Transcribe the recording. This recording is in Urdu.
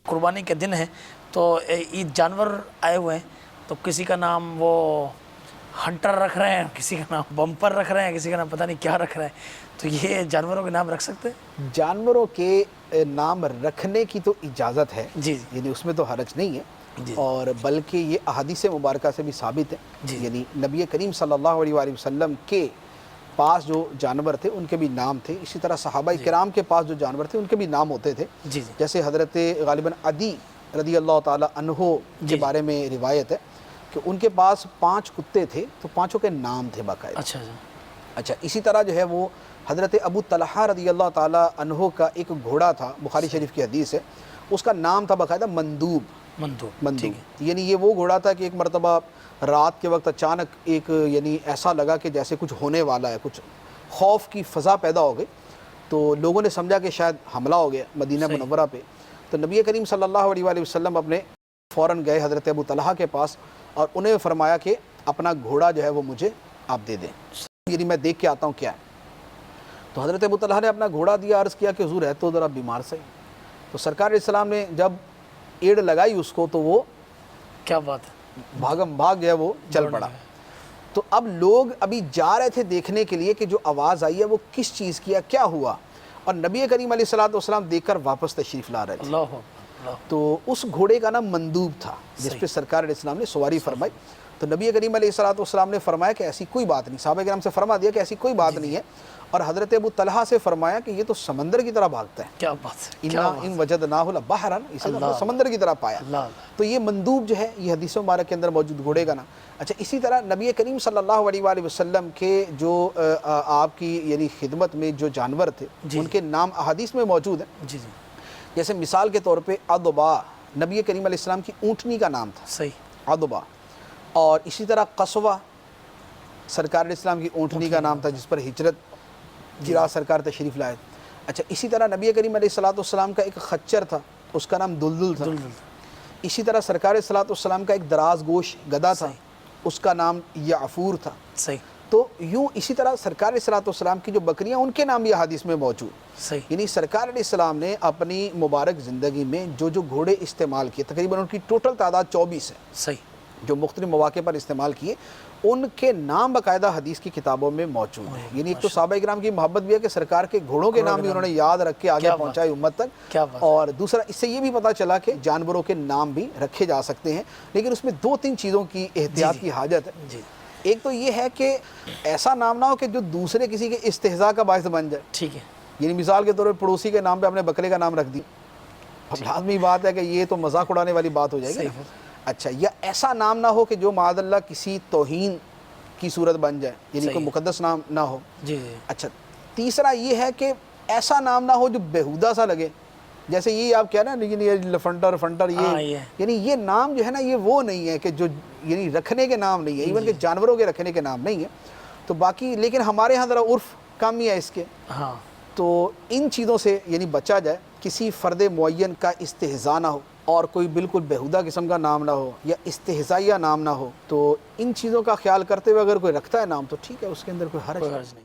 قربانی کے دن ہے تو عید جانور آئے ہوئے ہیں، تو کسی کا نام وہ ہنٹر رکھ رہے ہیں، کسی کا نام بمپر رکھ رہے ہیں، کسی کا نام پتہ نہیں کیا رکھ رہے ہیں، تو یہ جانوروں کے نام رکھ سکتے ہیں؟ جانوروں کے نام رکھنے کی تو اجازت ہے، جی یعنی اس میں تو حرج نہیں ہے، جی اور بلکہ یہ احادیث مبارکہ سے بھی ثابت ہے، جی یعنی نبی کریم صلی اللہ علیہ وآلہ وسلم کے پاس جو جانور تھے ان کے بھی نام تھے، اسی طرح صحابہ کرام کے پاس جو جانور تھے ان کے بھی نام ہوتے تھے، جی جیسے حضرت غالباً عدی رضی اللہ تعالی عنہ کے بارے میں روایت ہے کہ ان کے پاس 5 کتے تھے، تو 5 کے نام تھے باقاعدہ۔ اچھا اسی طرح جو ہے وہ حضرت ابو طلحہ رضی اللہ تعالی عنہ کا ایک گھوڑا تھا، بخاری شریف کی حدیث ہے، اس کا نام تھا باقاعدہ مندوب، یعنی یہ وہ گھوڑا تھا کہ ایک مرتبہ رات کے وقت اچانک ایک یعنی ایسا لگا کہ جیسے کچھ ہونے والا ہے، کچھ خوف کی فضا پیدا ہو گئی، تو لوگوں نے سمجھا کہ شاید حملہ ہو گیا مدینہ منورہ پہ، تو نبی کریم صلی اللہ علیہ وآلہ وسلم اپنے فوراً گئے حضرت ابو طلحہ کے پاس اور انہیں فرمایا کہ اپنا گھوڑا جو ہے وہ مجھے آپ دے دیں، یعنی میں دیکھ کے آتا ہوں کیا ہے۔ تو حضرت ابو طلحہ نے اپنا گھوڑا دیا، عرض کیا کہ حضور ہے تو ذرا بیمار سے، تو سرکار علیہ السلام نے جب ایڑ لگائی اس کو تو وہ کیا بات ہے، بھاگم بھاگ جو ہے وہ چل پڑا۔ تو اب لوگ ابھی جا رہے تھے دیکھنے کے لیے کہ جو آواز آئی ہے وہ کس چیز کی ہے، کیا ہوا، اور نبی کریم علیہ السلام دیکھ کر واپس تشریف لا رہے تھے۔ تو اس گھوڑے کا نام مندوب تھا جس پہ سرکار علیہ السلام نے سواری فرمائی، تو نبی کریم علیہ السلام نے فرمایا کہ ایسی کوئی بات نہیں، صحابہ کرام سے فرما دیا کہ ایسی کوئی بات نہیں ہے، اور حضرت ابو طلحہ سے فرمایا کہ یہ تو سمندر کی طرح بھاگتا ہے، کیا بات ہے، ان وجدناہ لبحرا، اسے تو سمندر کی طرح پایا۔ تو یہ مندوب جو ہے یہ حدیث مبارک کے اندر موجود گھوڑے کا نام۔ اچھا اسی طرح نبی کریم صلی اللہ علیہ وآلہ وسلم کے جو آپ کی یعنی خدمت میں جو جانور تھے ان کے نام احادیث میں موجود ہیں، جیسے مثال کے طور پہ ادبا نبی کریم علیہ السلام کی اونٹنی کا نام تھا، ادبا، اور اسی طرح قصوہ سرکار علیہ السلام کی اونٹنی کا نام تھا جس پر ہجرت کی رات سرکار تشریف لائے۔ اچھا اسی طرح نبی کریم علیہ السلام کا ایک خچر تھا، اس کا نام دلدل تھا۔ اسی طرح سرکار علیہ السلام کا ایک دراز گوش گدا تھا، اس کا نام یعفور تھا۔ تو یوں اسی طرح سرکار علیہ السلام کی جو بکریاں ان کے نام بھی حدیث میں موجود، یعنی سرکار علیہ السلام نے اپنی مبارک زندگی میں جو گھوڑے استعمال کیے، تقریباً ان کی ٹوٹل تعداد 24 ہے جو مختلف مواقع پر استعمال کیے، ان کے نام باقاعدہ حدیث کی کتابوں میں موجود ہیں۔ یعنی ایک تو صحابہ کرام کی محبت بھی ہے کہ سرکار کے گھوڑوں کے نام بھی انہوں نے یاد رکھ کے آگے پہنچائے امت تک، اور دوسرا اس سے یہ بھی پتہ چلا کہ جانوروں کے نام بھی رکھے جا سکتے ہیں، لیکن اس میں 2-3 چیزوں کی احتیاط کی حاجت ہے۔ ایک تو یہ ہے کہ ایسا نام نہ ہو کہ جو دوسرے کسی کے استہزاء کا باعث بن جائے، یعنی مثال کے طور پر پڑوسی کے نام پہ اپنے بکرے کا نام رکھ دی، اب لازمی بات ہے کہ یہ تو مذاق اڑانے والی بات ہو جائے گی۔ اچھا یا ایسا نام نہ ہو کہ جو معاذ اللہ کسی توہین کی صورت بن جائے، یعنی کوئی مقدس نام نہ ہو۔ اچھا تیسرا یہ ہے کہ ایسا نام نہ ہو جو بیہودہ سا لگے، جیسے یہ آپ کہہ رہے ہیں لیکن یہ لفنٹر یہ یعنی یہ نام جو ہے نا یہ وہ نہیں ہے کہ جو یعنی رکھنے کے نام نہیں ہے، ایون کہ جانوروں کے رکھنے کے نام نہیں ہے۔ تو باقی لیکن ہمارے ہاں ذرا عرف کم ہی ہے اس کے، تو ان چیزوں سے یعنی بچا جائے، کسی فرد معین کا استہزاء نہ ہو اور کوئی بالکل بیہودہ قسم کا نام نہ ہو یا استہزائیہ نام نہ ہو، تو ان چیزوں کا خیال کرتے ہوئے اگر کوئی رکھتا ہے نام تو ٹھیک ہے، اس کے اندر کوئی حرج نہیں۔